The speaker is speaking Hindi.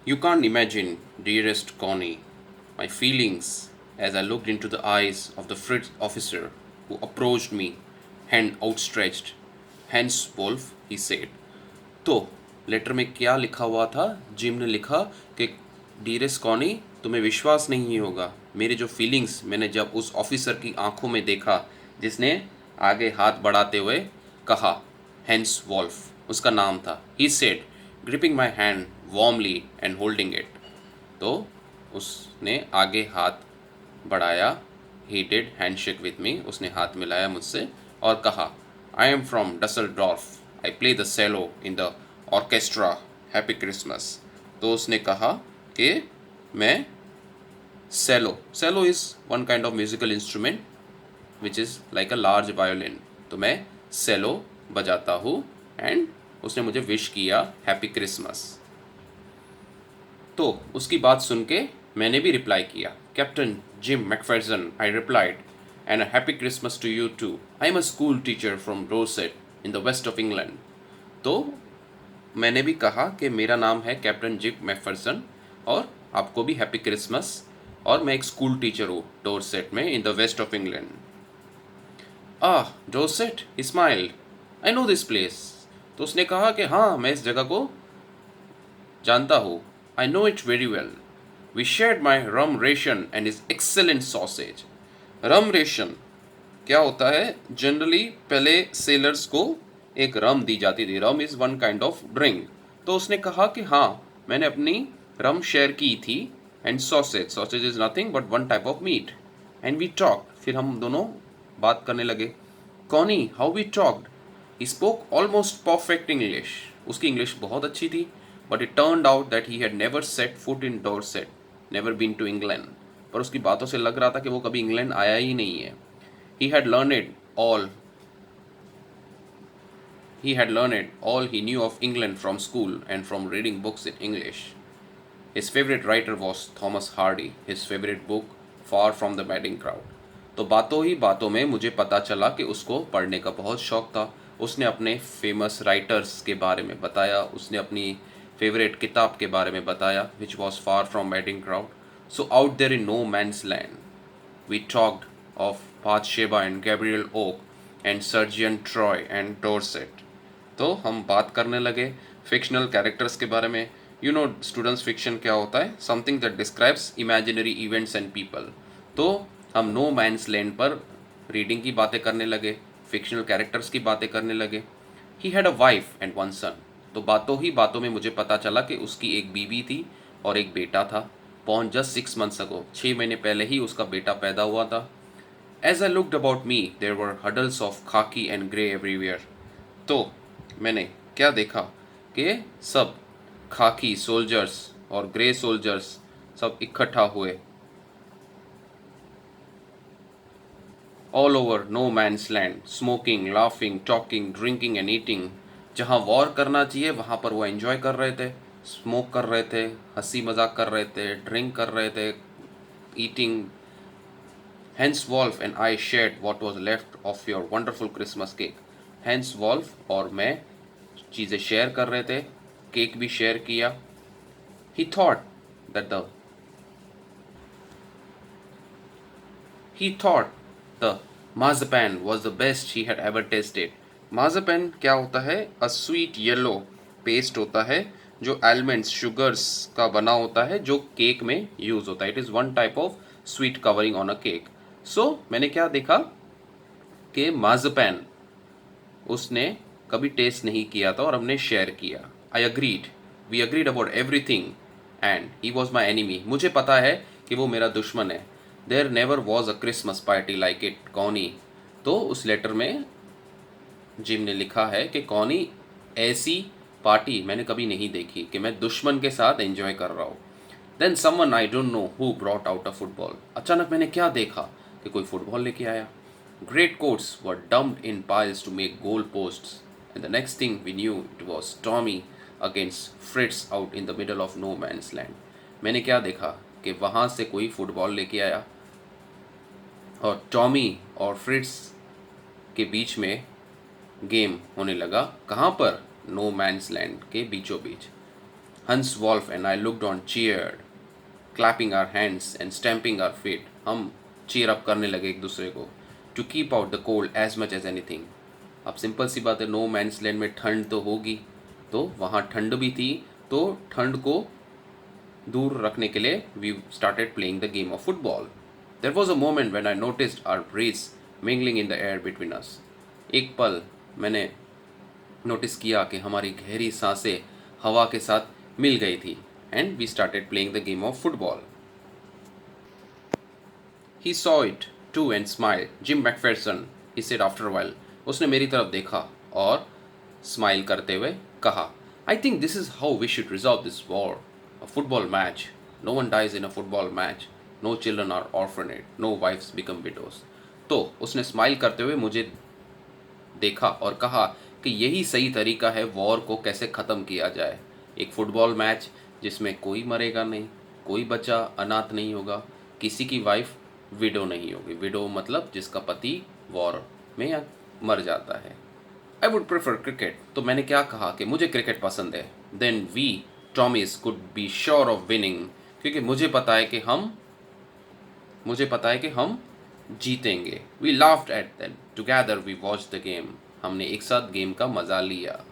You can't imagine, dearest Connie, my feelings as I looked into the eyes of the Fritz officer who approached me, hand outstretched. Hans Wolf, he said. तो लेटर में क्या लिखा हुआ था? जिम ने लिखा कि डियरेस्ट कॉनी, तुम्हें विश्वास नहीं होगा मेरे जो फीलिंग्स मैंने जब उस ऑफिसर की आंखों में देखा जिसने आगे हाथ बढ़ाते हुए कहा, हैंस वॉल्फ उसका नाम था। He said, gripping my hand warmly and holding it. तो उसने आगे हाथ बढ़ाया, he did handshake with me, उसने हाथ मिलाया मुझसे और कहा, I am from Dusseldorf, I play the cello in the orchestra, happy Christmas. तो उसने कहा कि मैं cello, cello is one kind of musical instrument which is like a large violin. तो मैं सेलो बजाता हूँ एंड उसने मुझे विश किया हैप्पी क्रिसमस। तो उसकी बात सुन के मैंने भी रिप्लाई किया, captain Jim McPherson, I replied, and a happy Christmas to you too, I am a school teacher from Dorset in the west of England. तो मैंने भी कहा कि मेरा नाम है कैप्टन जिम मैकफेर्सन और आपको भी हैप्पी क्रिसमस, और मैं एक स्कूल टीचर हूँ डोरसेट में in the west of England. Ah Dorset, smiled, I know this place. तो उसने कहा कि हाँ मैं इस जगह को जानता हूँ, I know it very well, we shared my rum ration and is excellent sausage. Rum ration क्या होता है? जनरली पहले सेलर्स को एक रम दी जाती थी, rum is one kind of drink. तो उसने कहा कि हाँ मैंने अपनी रम शेयर की थी, and sausage, sausage is nothing but one type of meat, and we talk, फिर हम दोनों बात करने लगे। Connie, how we talked, he spoke almost perfect English, उसकी इंग्लिश बहुत अच्छी थी, but it turned out that he had never set foot in Dorset, never been to England. पर उसकी बातों से लग रहा था कि वो कभी इंग्लैंड आया ही नहीं है। He had learned it all. He had learned all he knew of England from school and from reading books in English. His favorite writer was Thomas Hardy. His favorite book, Far from the Madding Crowd. तो बातों ही बातों में मुझे पता चला कि उसको पढ़ने का बहुत शौक था। उसने अपने फेमस राइटर्स के बारे में बताया, उसने अपनी फेवरेट किताब के बारे में बताया, which was far from madding crowd. So out there in no man's land we talked of Bathsheba and Gabriel Oak and Surgeon Troy and Dorset. तो हम बात करने लगे फिक्शनल कैरेक्टर्स के बारे में। यू नो स्टूडेंट्स, फिक्शन क्या होता है? Something that describes imaginary events and people. तो हम नो मैंस लैंड पर रीडिंग की बातें करने लगे, फिक्शनल कैरेक्टर्स की बातें करने लगे। He had a wife and one son. तो बातों ही बातों में मुझे पता चला कि उसकी एक बीवी थी और एक बेटा था। born just 6 months ago, 6 महीने पहले ही उसका बेटा पैदा हुआ था। As I looked about me, there were huddles of khaki and grey everywhere. तो मैंने क्या देखा कि सब खाकी सोल्जर्स और ग्रे सोल्जर्स सब इकट्ठा हुए, all over no man's land, smoking, laughing, talking, drinking and eating. जहाँ वॉर करना चाहिए वहाँ पर वो एंजॉय कर रहे थे, स्मोक कर रहे थे, हंसी मजाक कर रहे थे, ड्रिंक कर रहे थे, eating. Hence Wolf and I shared what was left of your wonderful Christmas cake. Hence Wolf और मैं चीज़ें शेयर कर रहे थे, केक भी शेयर किया। He thought that he thought the marzipan was the best he had ever tasted. Marzipan क्या होता है? A sweet yellow paste होता है जो almonds, sugars का बना होता है, जो केक में यूज होता है। It is one type of sweet covering on a cake. So मैंने क्या देखा कि माज़पैन उसने कभी टेस्ट नहीं किया था और हमने शेयर किया। I agreed, we agreed about everything and he was my enemy. मुझे पता है कि वो मेरा दुश्मन है। There never was a Christmas party like it Connie. तो उस लेटर में जिम ने लिखा है कि कॉनी, ऐसी पार्टी मैंने कभी नहीं देखी कि मैं दुश्मन के साथ एंजॉय कर रहा हूँ। Then someone I don't know who brought out a football. अचानक मैंने क्या देखा कि कोई फुटबॉल लेके आया। Great coats were dumped in piles to make goal posts, and the next thing we knew it was Tommy against Fritz out in the middle of no man's land. मैंने क्या देखा कि वहाँ से कोई फुटबॉल लेके आया और टॉमी और फ्रिट्स के बीच में गेम होने लगा। कहाँ पर? नो मैंस लैंड के बीचों बीच। Hans Wolf and I looked on, cheered, clapping our hands and stamping our feet. हम cheer up करने लगे एक दूसरे को to keep out the cold as much as anything. अब सिंपल सी बात है, नो मैंस लैंड में ठंड तो होगी, तो वहाँ ठंड भी थी, तो ठंड को दूर रखने के लिए we started playing the game of football. There was a moment when I noticed our breaths mingling in the air between us. एक पल मैंने नोटिस किया कि हमारी गहरी सांसें हवा के साथ मिल गई थी. And we started playing the game of football. He saw it too and smiled. Jim McPherson, he said after a while. उसने मेरी तरफ देखा और स्माइल करते हुए कहा, I think this is how we should resolve this war. A football match. No one dies in a football match. No children are orphaned. No wives become widows. तो उसने स्माइल करते हुए मुझे देखा और कहा कि यही सही तरीका है वॉर को कैसे ख़त्म किया जाए. एक फुटबॉल मैच जिसमें कोई मरेगा नहीं, कोई बच्चा अनाथ नहीं होगा, किसी की वाइफ विडो नहीं होगी. विडो मतलब जिसका पति वॉर में मर जाता है. I would prefer cricket. तो मैंने क्या कहा कि मुझे क्रिकेट पसंद है. Then we Tommies could be sure of winning, क्योंकि मुझे पता है कि हम जीतेंगे. We laughed at them. Together we watch the game. हमने एक साथ गेम का मज़ा लिया.